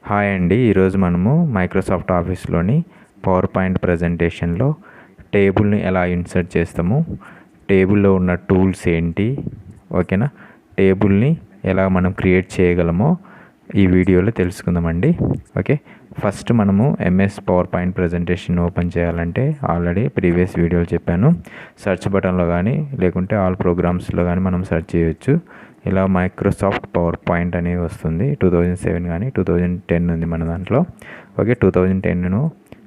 Hi అండి. ఈరోజు మనము మైక్రోసాఫ్ట్ ఆఫీస్లోని పవర్ పాయింట్ ప్రజెంటేషన్లో టేబుల్ని ఎలా ఇన్సర్ట్ చేస్తాము, టేబుల్లో ఉన్న టూల్స్ ఏంటి, ఓకేనా, టేబుల్ని ఎలా మనం క్రియేట్ చేయగలమో ఈ వీడియోలో తెలుసుకుందామండి. ఓకే, ఫస్ట్ మనము MS power point presentation open చేయాలంటే ఆల్రెడీ ప్రీవియస్ వీడియోలు చెప్పాను. సెర్చ్ బటన్లో కానీ లేకుంటే ఆల్ ప్రోగ్రామ్స్లో కానీ మనం సెర్చ్ చేయొచ్చు. ఇలా మైక్రోసాఫ్ట్ పవర్ పాయింట్ అనేది వస్తుంది. 2007 కానీ 2010 ఉంది మన దాంట్లో. ఓకే, 2010ను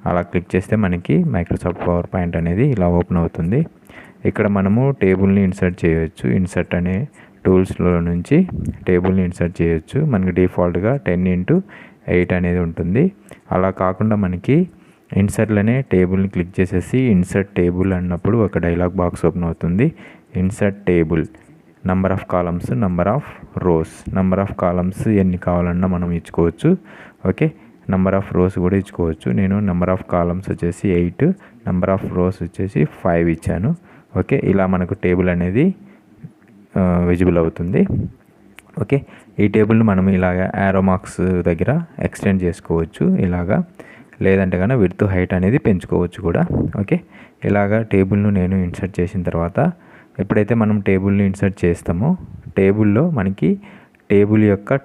అలా క్లిక్ చేస్తే మనకి మైక్రోసాఫ్ట్ పవర్ పాయింట్ అనేది ఇలా ఓపెన్ అవుతుంది. ఇక్కడ మనము టేబుల్ని ఇన్సర్ట్ చేయొచ్చు. ఇన్సర్ట్ అనే టూల్స్లో నుంచి టేబుల్ని ఇన్సర్ట్ చేయొచ్చు. మనకి డిఫాల్ట్గా 10x8 అనేది ఉంటుంది. అలా కాకుండా మనకి ఇన్సర్ట్లోనే టేబుల్ని క్లిక్ చేసేసి ఇన్సర్ట్ టేబుల్ అన్నప్పుడు ఒక డైలాగ్ బాక్స్ ఓపెన్ అవుతుంది. Insert table, number of columns, number of rose. Number of columns ఎన్ని కావాలన్నా మనం ఇచ్చుకోవచ్చు. ఓకే, నంబర్ ఆఫ్ రోస్ కూడా ఇచ్చుకోవచ్చు. నేను నంబర్ ఆఫ్ కాలమ్స్ వచ్చేసి 8, నంబర్ ఆఫ్ రోస్ వచ్చేసి 5 ఇచ్చాను. ఓకే, ఇలా మనకు టేబుల్ అనేది విజిబుల్ అవుతుంది. ఓకే, ఈ టేబుల్ని మనం ఇలాగ యారో మార్క్స్ దగ్గర ఎక్స్టెండ్ చేసుకోవచ్చు ఇలాగా, లేదంటే కన్నా విడ్త్ హైట్ అనేది పెంచుకోవచ్చు కూడా. ఓకే, ఇలాగా టేబుల్ను నేను ఇన్సర్ట్ చేసిన తర్వాత ఎప్పుడైతే మనం టేబుల్ని ఇన్సర్ట్ చేస్తామో టేబుల్లో మనకి టేబుల్ యొక్క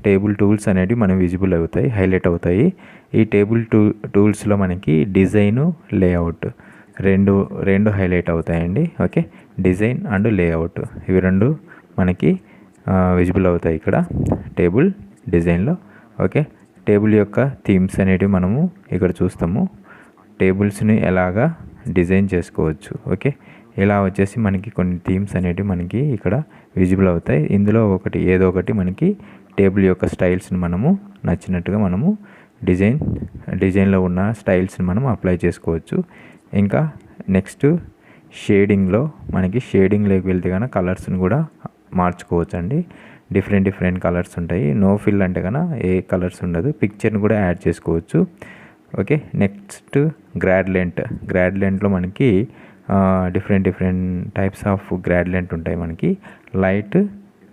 టేబుల్ టూల్స్ అనేవి మనం విజిబుల్ అవుతాయి, హైలైట్ అవుతాయి. ఈ టేబుల్ టూల్స్లో మనకి డిజైను, లేఅవుట్ రెండు హైలైట్ అవుతాయండి. ఓకే, డిజైన్ అండ్ లేఅవుట్ ఇవి రెండు మనకి విజిబుల్ అవుతాయి ఇక్కడ టేబుల్ డిజైన్లో. ఓకే, టేబుల్ యొక్క థీమ్స్ అనేటివి మనము ఇక్కడ చూస్తాము. టేబుల్స్ని ఎలాగా డిజైన్ చేసుకోవచ్చు. ఓకే, ఇలా వచ్చేసి మనకి కొన్ని థీమ్స్ అనేటివి మనకి ఇక్కడ విజిబుల్ అవుతాయి. ఇందులో ఏదో ఒకటి మనకి టేబుల్ యొక్క స్టైల్స్ని మనము నచ్చినట్టుగా మనము డిజైన్లో ఉన్న స్టైల్స్ని మనం అప్లై చేసుకోవచ్చు. ఇంకా నెక్స్ట్ షేడింగ్లో మనకి షేడింగ్లోకి వెళ్తే కనుక కలర్స్ని కూడా మార్చుకోవచ్చు అండి. డిఫరెంట్ కలర్స్ ఉంటాయి. నో ఫిల్ అంటే కనుక ఏ కలర్స్ ఉండదు. పిక్చర్ని కూడా యాడ్ చేసుకోవచ్చు. ఓకే, నెక్స్ట్ గ్రాడ్లెంట్లో మనకి డిఫరెంట్ టైప్స్ ఆఫ్ గ్రాడ్లెంట్ ఉంటాయి. మనకి లైట్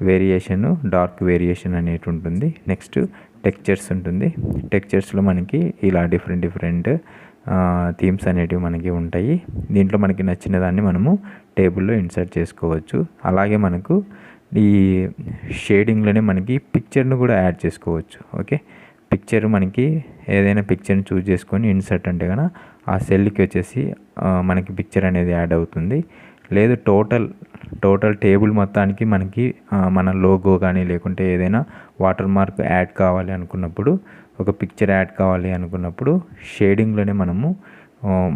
వేరియేషన్, డార్క్ వేరియేషన్ అనేది ఉంటుంది. నెక్స్ట్ టెక్స్చర్స్ ఉంటుంది. టెక్స్చర్స్లో మనకి ఇలా డిఫరెంట్ థీమ్స్ అనేటివి మనకి ఉంటాయి. దీంట్లో మనకి నచ్చిన దాన్ని మనము టేబుల్లో ఇన్సర్ట్ చేసుకోవచ్చు. అలాగే మనకు ఈ షేడింగ్లోనే మనకి పిక్చర్ను కూడా యాడ్ చేసుకోవచ్చు. ఓకే, పిక్చర్ మనకి ఏదైనా పిక్చర్ని చూస్ చేసుకొని ఇన్సర్ట్ అంటే కనుక ఆ సెల్కి వచ్చేసి మనకి పిక్చర్ అనేది యాడ్ అవుతుంది. లేదు టోటల్ టేబుల్ మొత్తానికి మనకి మన లోగో కానీ లేకుంటే ఏదైనా వాటర్ మార్క్ యాడ్ కావాలి అనుకున్నప్పుడు, ఒక పిక్చర్ యాడ్ కావాలి అనుకున్నప్పుడు షేడింగ్లోనే మనము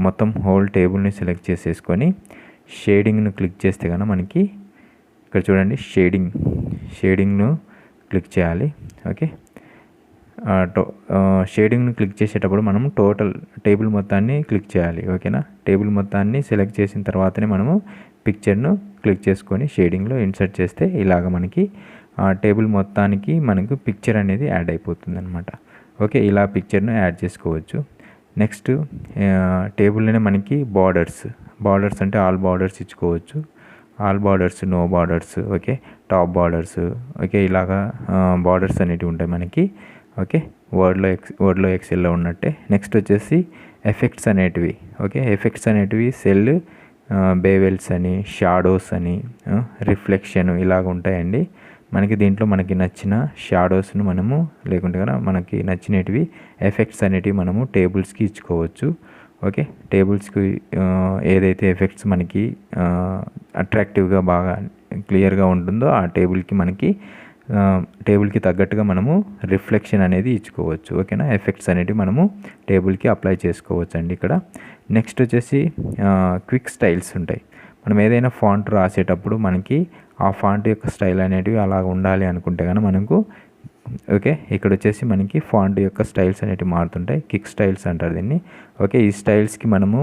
మొత్తం హోల్ టేబుల్ని సెలెక్ట్ చేసేసుకొని షేడింగ్ను క్లిక్ చేస్తే కనుక మనకి ఇక్కడ చూడండి షేడింగ్ను క్లిక్ చేయాలి. ఓకే, షేడింగ్ను క్లిక్ చేసేటప్పుడు మనం టోటల్ టేబుల్ మొత్తాన్ని క్లిక్ చేయాలి. ఓకేనా, టేబుల్ మొత్తాన్ని సెలెక్ట్ చేసిన తర్వాతనే మనము పిక్చర్ను క్లిక్ చేసుకొని షేడింగ్లో ఇన్సర్ట్ చేస్తే ఇలాగ మనకి టేబుల్ మొత్తానికి మనకు పిక్చర్ అనేది యాడ్ అయిపోతుంది అనమాట. ఓకే, ఇలా పిక్చర్ను యాడ్ చేసుకోవచ్చు. నెక్స్ట్ టేబుల్లోనే మనకి బార్డర్స్ అంటే ఆల్ బార్డర్స్ ఇచ్చుకోవచ్చు. All borders, no borders, okay, top borders, okay, ఇలాగా బార్డర్స్ అనేటివి ఉంటాయి మనకి. ఓకే, వర్డ్లో ఎక్సెల్లో ఉన్నట్టే. నెక్స్ట్ వచ్చేసి ఎఫెక్ట్స్ అనేటివి. ఓకే, ఎఫెక్ట్స్ అనేటివి సెల్, బేవెల్స్ అని, షాడోస్ అని, రిఫ్లెక్షన్ ఇలాగ ఉంటాయండి. మనకి దీంట్లో మనకి నచ్చిన షాడోస్ను మనము లేకుంటే కదా మనకి నచ్చినటివి ఎఫెక్ట్స్ అనేటివి మనము టేబుల్స్కి ఇచ్చుకోవచ్చు. ఓకే, టేబుల్స్కి ఏదైతే ఎఫెక్ట్స్ మనకి అట్రాక్టివ్గా బాగా క్లియర్గా ఉంటుందో ఆ టేబుల్కి తగ్గట్టుగా మనము రిఫ్లెక్షన్ అనేది ఇచ్చుకోవచ్చు. ఓకేనా, ఎఫెక్ట్స్ అనేటివి మనము టేబుల్కి అప్లై చేసుకోవచ్చు అండి ఇక్కడ. నెక్స్ట్ వచ్చేసి క్విక్ స్టైల్స్ ఉంటాయి. మనం ఏదైనా ఫాంట్ రాసేటప్పుడు మనకి ఆ ఫాంట్ యొక్క స్టైల్ అనేటివి అలా ఉండాలి అనుకుంటే కనుక మనకు ఓకే, ఇక్కడ వచ్చేసి మనకి ఫాంట్ యొక్క స్టైల్స్ అనేటివి మారుతుంటాయి. క్విక్ స్టైల్స్ అంటారు దీన్ని. ఓకే, ఈ స్టైల్స్కి మనము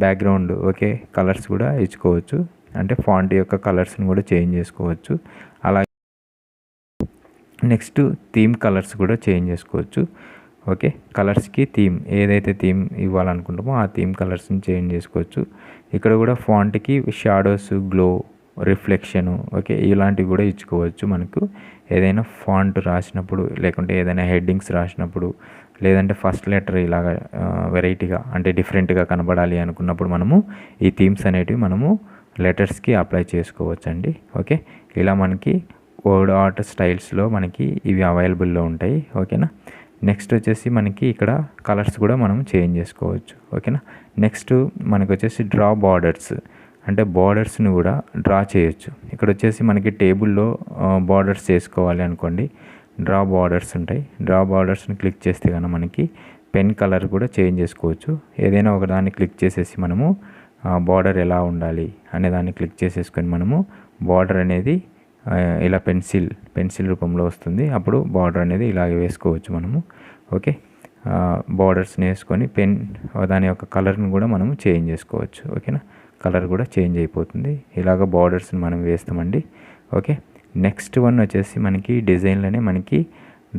బ్యాక్గ్రౌండ్ ఓకే కలర్స్ కూడా ఇచ్చుకోవచ్చు. అంటే ఫాంట్ యొక్క కలర్స్ని కూడా చేంజ్ చేసుకోవచ్చు. అలాగే నెక్స్ట్ థీమ్ కలర్స్ కూడా చేంజ్ చేసుకోవచ్చు. ఓకే, కలర్స్కి ఏదైతే థీమ్ ఇవ్వాలనుకుంటామో ఆ థీమ్ కలర్స్ని చేంజ్ చేసుకోవచ్చు. ఇక్కడ కూడా ఫాంట్కి షాడోస్, గ్లో, రిఫ్లెక్షను, ఓకే, ఇలాంటివి కూడా ఇచ్చుకోవచ్చు. మనకు ఏదైనా ఫాంట్ రాసినప్పుడు, లేకుంటే ఏదైనా హెడ్డింగ్స్ రాసినప్పుడు, లేదంటే ఫస్ట్ లెటర్ ఇలాగ వెరైటీగా అంటే డిఫరెంట్గా కనబడాలి అనుకున్నప్పుడు మనము ఈ థీమ్స్ అనేటివి మనము లెటర్స్కి అప్లై చేసుకోవచ్చండి. ఓకే, ఇలా మనకి వర్డ్ ఆర్ట్ స్టైల్స్లో మనకి ఇవి అవైలబుల్లో ఉంటాయి. ఓకేనా. నెక్స్ట్ వచ్చేసి మనకి ఇక్కడ కలర్స్ కూడా మనం చేంజ్ చేసుకోవచ్చు. ఓకేనా. నెక్స్ట్ మనకు వచ్చేసి డ్రా బార్డర్స్, అంటే బార్డర్స్ని కూడా డ్రా చేయొచ్చు. ఇక్కడ వచ్చేసి మనకి టేబుల్లో బార్డర్స్ చేసుకోవాలి అనుకోండి, డ్రా బార్డర్స్ ఉంటాయి. డ్రా బార్డర్స్ని క్లిక్ చేస్తే కనుక మనకి పెన్ కలర్ కూడా చేంజ్ చేసుకోవచ్చు. ఏదైనా ఒక దాన్ని క్లిక్ చేసేసి మనము బార్డర్ ఎలా ఉండాలి అనే దాన్ని క్లిక్ చేసేసుకొని మనము బార్డర్ అనేది ఇలా పెన్సిల్ రూపంలో వస్తుంది. అప్పుడు బార్డర్ అనేది ఇలాగే వేసుకోవచ్చు మనము. ఓకే, బార్డర్స్ని వేసుకొని దాని యొక్క కలర్ని కూడా మనము చేంజ్ చేసుకోవచ్చు. ఓకేనా, కలర్ కూడా చేంజ్ అయిపోతుంది. ఇలాగ బార్డర్స్ని మనం వేస్తామండి. ఓకే, నెక్స్ట్ వన్ వచ్చేసి మనకి డిజైన్లోనే మనకి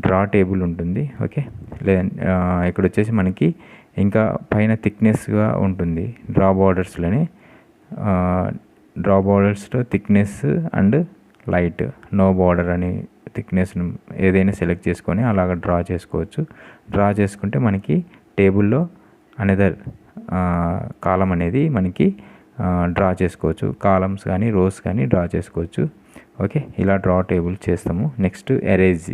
డ్రా టేబుల్ ఉంటుంది. ఓకే, ఇక్కడ వచ్చేసి మనకి ఇంకా పైన థిక్నెస్గా ఉంటుంది. డ్రా బార్డర్స్లో thickness and light, no border అని థిక్నెస్ను ఏదైనా సెలెక్ట్ చేసుకొని అలాగ డ్రా చేసుకోవచ్చు. డ్రా చేసుకుంటే మనకి టేబుల్లో అనదర్ కాలం అనేది మనకి డ్రా చేసుకోవచ్చు. కాలమ్స్ కానీ రోస్ కానీ డ్రా చేసుకోవచ్చు. ఓకే, ఇలా డ్రా టేబుల్ చేస్తాము. నెక్స్ట్ ఎరేజ్,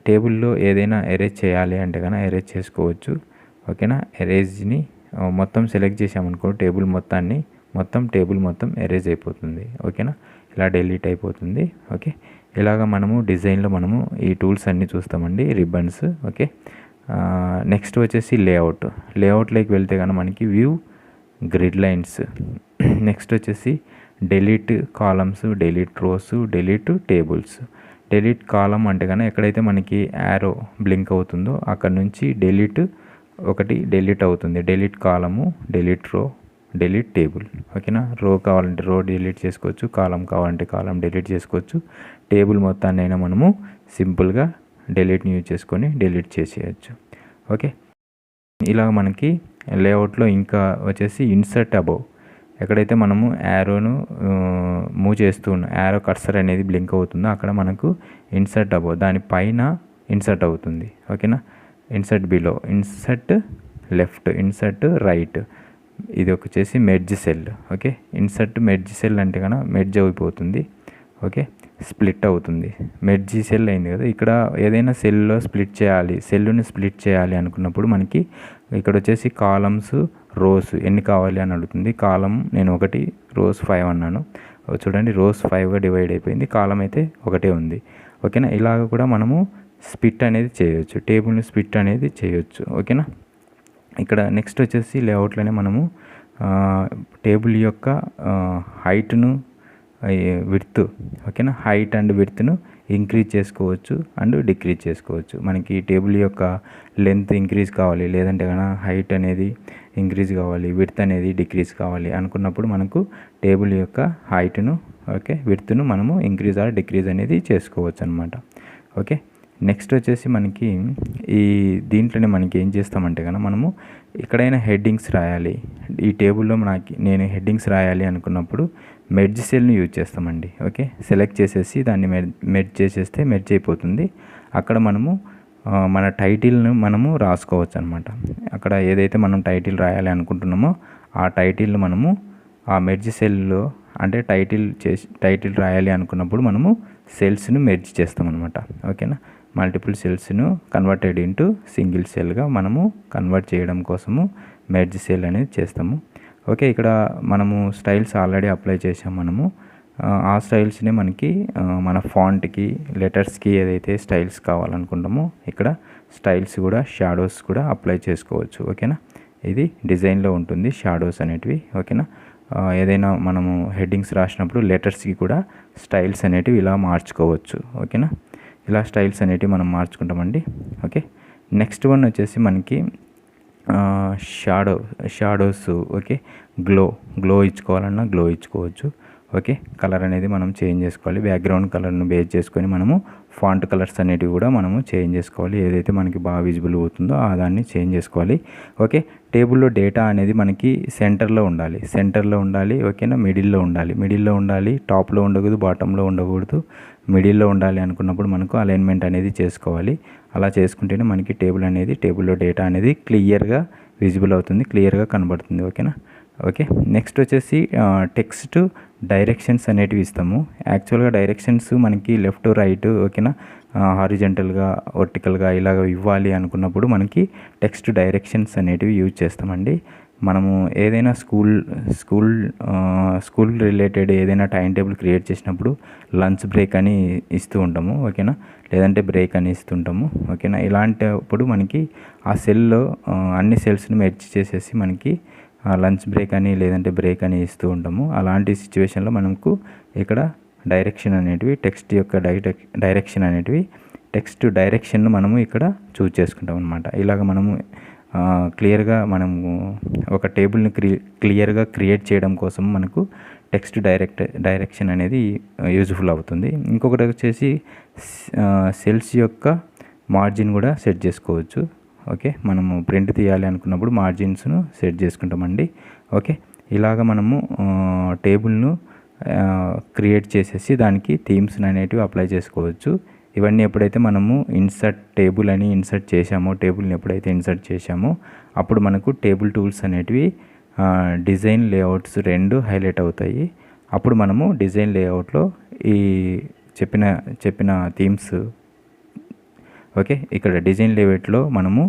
టేబుల్లో ఏదైనా ఎరేజ్ చేయాలి అంటే కనుక ఎరేజ్ చేసుకోవచ్చు. ఓకేనా, ఎరేజ్ని మొత్తం సెలెక్ట్ చేసామనుకో టేబుల్ మొత్తం ఎరేజ్ అయిపోతుంది. ఓకేనా, ఇలా డిలీట్ అయిపోతుంది. ఓకే, ఇలాగ మనము డిజైన్లో మనము ఈ టూల్స్ అన్నీ చూస్తామండి, రిబ్బన్స్. ఓకే, నెక్స్ట్ వచ్చేసి లేఅవుట్లోకి వెళ్తే కనుక మనకి వ్యూ, గ్రిడ్ లైన్స్, నెక్స్ట్ వచ్చేసి delete columns, delete rows, delete tables. Delete column అంటే కనుక ఎక్కడైతే మనకి యారో బ్లింక్ అవుతుందో అక్కడ నుంచి డెలీట్ అవుతుంది. డెలీట్ కాలము, డెలీట్ రో, డెలీట్ టేబుల్. ఓకేనా, రో కావాలంటే రో డిలీట్ చేసుకోవచ్చు, కాలం కావాలంటే కాలం డిలీట్ చేసుకోవచ్చు. టేబుల్ మొత్తాన్ని అయినా మనము సింపుల్గా డెలీట్ని యూజ్ చేసుకొని డిలీట్ చేసేయచ్చు. ఓకే, ఇలా మనకి లేఅవుట్లో ఇంకా వచ్చేసి ఇన్సర్ట్ అబౌవ్, ఎక్కడైతే మనము యారోను మూవ్ చేస్తూ యారో కర్సర్ అనేది బ్లింక్ అవుతుందో అక్కడ మనకు ఇన్సర్ట్ అబౌవ్, దానిపైన ఇన్సర్ట్ అవుతుంది. ఓకేనా, insert below, insert left, insert right, ఇది వచ్చేసి merge cell. Okay, insert merge cell అంటే కనుక మెర్జ్ అయిపోతుంది. ఓకే, స్ప్లిట్ అవుతుంది. మెర్జ్ సెల్ అయింది కదా. ఇక్కడ ఏదైనా సెల్ని స్ప్లిట్ చేయాలి అనుకున్నప్పుడు మనకి ఇక్కడ వచ్చేసి కాలమ్స్, రోస్ ఎన్ని కావాలి అని అడుగుతుంది. కాలం నేను 1, రోస్ 5 అన్నాను. చూడండి, రోస్ 5గా డివైడ్ అయిపోయింది, కాలం అయితే 1 ఉంది. ఓకేనా, ఇలాగ కూడా మనము స్ప్లిట్ అనేది చేయొచ్చు, టేబుల్ని స్ప్లిట్ అనేది చేయొచ్చు. ఓకేనా, ఇక్కడ నెక్స్ట్ వచ్చేసి లేఅవుట్లోనే మనము టేబుల్ యొక్క హైట్ను, విడ్త్, ఓకేనా, హైట్ అండ్ విడ్త్ను ఇంక్రీజ్ చేసుకోవచ్చు అండ్ డిక్రీజ్ చేసుకోవచ్చు. మనకి టేబుల్ యొక్క లెంత్ ఇంక్రీజ్ కావాలి, లేదంటే కనుక హైట్ అనేది ఇంక్రీజ్ కావాలి, విడ్త్ అనేది డిక్రీజ్ కావాలి అనుకున్నప్పుడు మనకు టేబుల్ యొక్క హైట్ను, ఓకే, విడ్త్ను మనము ఇంక్రీజ్ ఆర్ డిక్రీజ్ అనేది చేసుకోవచ్చు అనమాట. ఓకే, నెక్స్ట్ వచ్చేసి మనకి దీంట్లోనే మనకి ఏం చేస్తామంటే కనుక మనము ఎక్కడైనా హెడ్డింగ్స్ రాయాలి, ఈ టేబుల్లో నేను హెడ్డింగ్స్ రాయాలి అనుకున్నప్పుడు మెర్జ్ సెల్ని యూజ్ చేస్తామండి. ఓకే, సెలెక్ట్ చేసేసి దాన్ని మెర్జ్ చేసేస్తే మెర్జ్ అయిపోతుంది. అక్కడ మనము మన టైటిల్ను మనము రాసుకోవచ్చు అనమాట. అక్కడ ఏదైతే మనం టైటిల్ రాయాలి అనుకుంటున్నామో ఆ టైటిల్ను మనము ఆ మెర్జ్ సెల్లో, అంటే టైటిల్ రాయాలి అనుకున్నప్పుడు మనము సెల్స్ను మెర్జ్ చేస్తామన్నమాట. ఓకేనా, మల్టిపుల్ సెల్స్ను కన్వర్టెడ్ ఇంటూ సింగిల్ సెల్గా మనము కన్వర్ట్ చేయడం కోసము మెర్జ్ సెల్ అనేది చేస్తాము. ఓకే, ఇక్కడ మనము స్టైల్స్ ఆల్రెడీ అప్లై చేసాం. మనము ఆ స్టైల్స్ని మనకి మన ఫాంట్కి, లెటర్స్కి ఏదైతే స్టైల్స్ కావాలనుకుంటామో ఇక్కడ స్టైల్స్ కూడా, షాడోస్ కూడా అప్లై చేసుకోవచ్చు. ఓకేనా, ఇది డిజైన్లో ఉంటుంది షాడోస్ అనేటివి. ఓకేనా, ఏదైనా మనము హెడ్డింగ్స్ రాసినప్పుడు లెటర్స్కి కూడా స్టైల్స్ అనేటివి ఇలా మార్చుకోవచ్చు. ఓకేనా, ఇలా స్టైల్స్ అనేటివి మనం మార్చుకుంటామండి. ఓకే, నెక్స్ట్ వన్ వచ్చేసి మనకి షాడోస్. ఓకే, గ్లో ఇచ్చుకోవాలన్నా గ్లో ఇచ్చుకోవచ్చు. ఓకే, కలర్ అనేది మనం చేంజ్ చేసుకోవాలి. బ్యాక్గ్రౌండ్ కలర్ను బేస్ చేసుకొని మనము ఫాంట్ కలర్స్ అనేటివి కూడా మనము చేంజ్ చేసుకోవాలి. ఏదైతే మనకి బాగా విజిబుల్ అవుతుందో ఆ దాన్ని చేంజ్ చేసుకోవాలి. ఓకే, టేబుల్లో డేటా అనేది మనకి సెంటర్లో ఉండాలి. ఓకేనా, మిడిల్లో ఉండాలి, టాప్లో ఉండకూడదు, బాటంలో ఉండకూడదు, మిడిల్లో ఉండాలి అనుకున్నప్పుడు మనకు అలైన్మెంట్ అనేది చేసుకోవాలి. అలా చేసుకుంటేనే మనకి టేబుల్లో డేటా అనేది క్లియర్గా విజిబుల్ అవుతుంది, క్లియర్గా కనబడుతుంది. ఓకేనా. ఓకే, నెక్స్ట్ వచ్చేసి టెక్స్ట్ డైరెక్షన్స్ అనేటివి ఇస్తాము. యాక్చువల్గా డైరెక్షన్స్ మనకి లెఫ్ట్ రైట్, ఓకేనా, హారిజంటల్గా వర్టికల్గా ఇలాగ ఇవ్వాలి అనుకున్నప్పుడు మనకి టెక్స్ట్ డైరెక్షన్స్ అనేటివి యూజ్ చేస్తామండి. మనము ఏదైనా స్కూల్ రిలేటెడ్ ఏదైనా టైం టేబుల్ క్రియేట్ చేసినప్పుడు లంచ్ బ్రేక్ అని ఇస్తూ ఉంటాము. ఓకేనా, లేదంటే బ్రేక్ అని ఇస్తుంటాము. ఓకేనా, ఇలాంటప్పుడు మనకి ఆ సెల్లో అన్ని సెల్స్ని మెర్జ్ చేసేసి మనకి లంచ్ బ్రేక్ అని లేదంటే బ్రేక్ అని ఇస్తూ ఉంటాము. అలాంటి సిచ్యువేషన్లో మనకు ఇక్కడ డైరెక్షన్ అనేటివి టెక్స్ట్ యొక్క టెక్స్ట్ డైరెక్షన్ను మనము ఇక్కడ చూజ్ చేసుకుంటాం అనమాట. ఇలాగ మనము క్లియర్గా మనము ఒక టేబుల్ని క్లియర్గా క్రియేట్ చేయడం కోసం మనకు టెక్స్ట్ డైరెక్షన్ అనేది యూజ్ఫుల్ అవుతుంది. ఇంకొకటి వచ్చేసి సెల్స్ యొక్క మార్జిన్ కూడా సెట్ చేసుకోవచ్చు. ఓకే, మనము ప్రింట్ తీయాలి అనుకున్నప్పుడు మార్జిన్స్ను సెట్ చేసుకుంటామండి. ఓకే, ఇలాగ మనము టేబుల్ను క్రియేట్ చేసేసి దానికి థీమ్స్ అనేటివి అప్లై చేసుకోవచ్చు. ఇవన్నీ ఎప్పుడైతే మనము టేబుల్ని ఎప్పుడైతే ఇన్సర్ట్ చేసామో అప్పుడు మనకు టేబుల్ టూల్స్ అనేటివి డిజైన్ లేఅవుట్స్ 2 హైలైట్ అవుతాయి. అప్పుడు మనము డిజైన్ లేఅవుట్లో ఈ చెప్పిన థీమ్స్, ఓకే, ఇక్కడ డిజైన్ లేఅవుట్లో మనము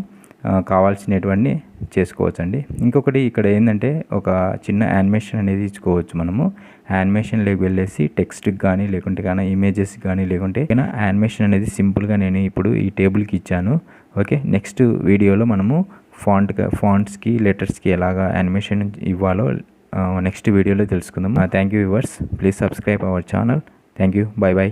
కావాల్సినటువంటి చేసుకోవచ్చండి. ఇంకొకటి ఇక్కడ ఏంటంటే ఒక చిన్న యానిమేషన్ అనేది ఇచ్చుకోవచ్చు. మనము యానిమేషన్లోకి వెళ్ళేసి టెక్స్ట్కి కానీ లేకుంటే కానీ ఇమేజెస్కి కానీ లేకుంటే యానిమేషన్ అనేది సింపుల్గా నేను ఇప్పుడు ఈ టేబుల్కి ఇచ్చాను. ఓకే, నెక్స్ట్ వీడియోలో మనము ఫాంట్స్కి లెటర్స్కి ఎలాగా యానిమేషన్ ఇవ్వాలో నెక్స్ట్ వీడియోలో తెలుసుకుందాం. Thank you viewers, please subscribe our channel. Thank you, by.